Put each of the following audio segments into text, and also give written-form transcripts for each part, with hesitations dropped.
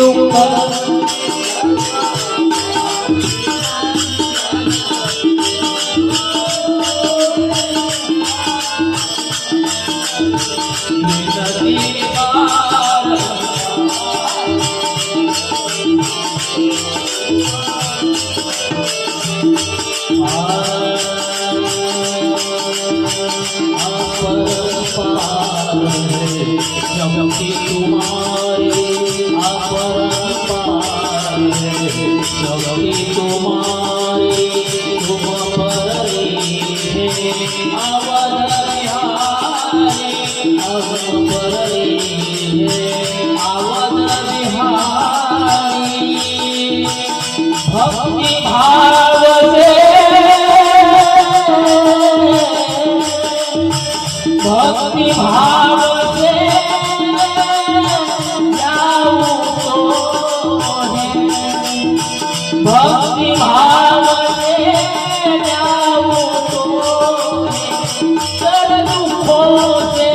दुःख भक्ति भाव से भक्ति भाव से जाऊं भक्ति भाव से जाऊं कर दुखों से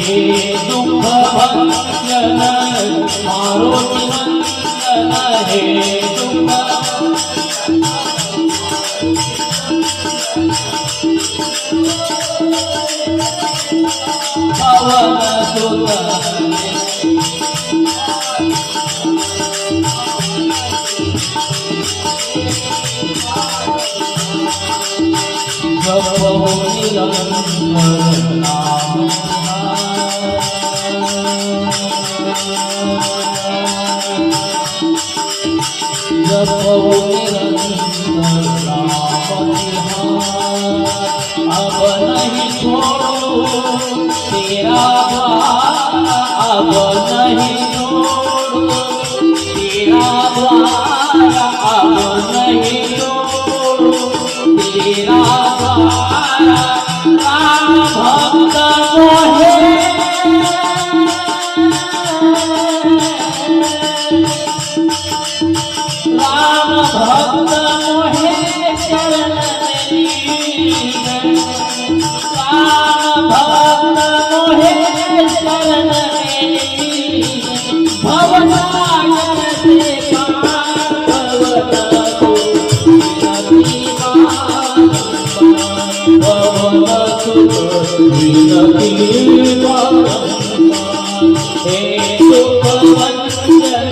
हे दुख भंजन मारो निरंजन हे दुख पवन सुत जपो निरंतर नाम जपो निरंतर नाम अब नहीं छोड़ो तेरा द्वार अब नहीं छोड़ो तेरा द्वार अब नहीं छोड़ो तेरा राम भक्त मोहे राम भक्त मोहे चरण राम भक्त मोहे चरण भवसागर से हे दुख भंजन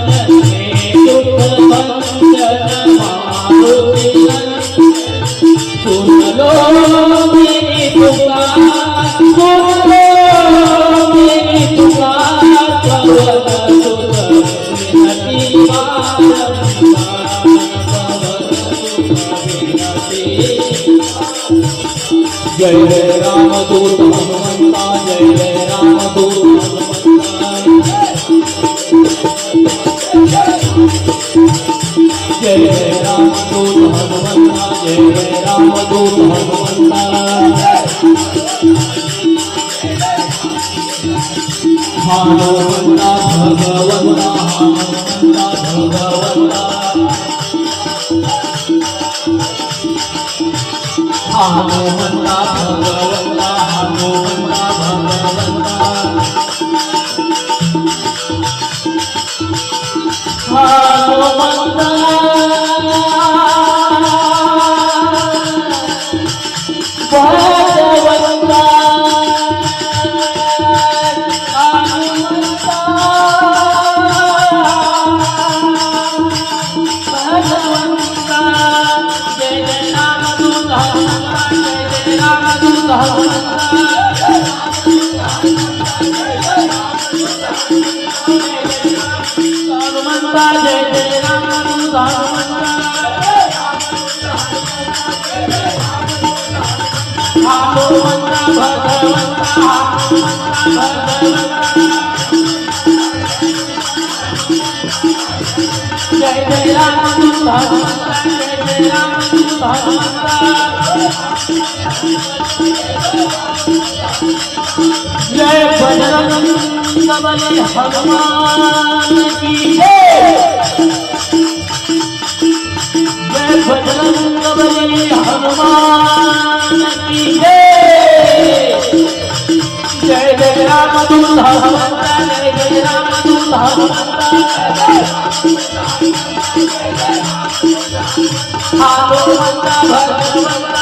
हे दुख भंजन सुन लो मेरी पुकार सुन लो मेरी पुकार पवन सुत विनती जय जय राम दूत हनुमंता जय जय राम दूत हनुमंता जय जय राम दूत हनुमंता जय जय राम दूत हनुमंता हनुमंता भगवंता हनुमंता भगवंता हनुमंता भगवंता हनुमंता भगवंता हनुमंता भगवंता जय जय राम हनुमंता भगवंता जय जय राम हनुमंता जय जय राम हनुमंता जय बजरंग बले हनुमान की जय जय बजरंग बली हनुमान की जय जय जय राम दूत हनुमान जय जय राम दूत हनुमान हनुमंता भगवंता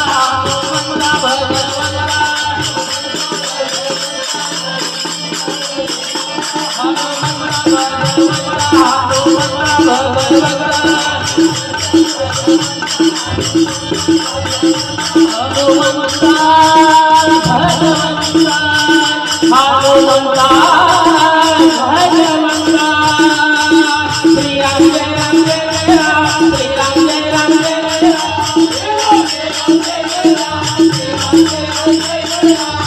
हनुमंता भगवंता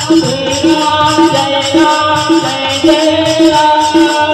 जय राम जय राम जय जय राम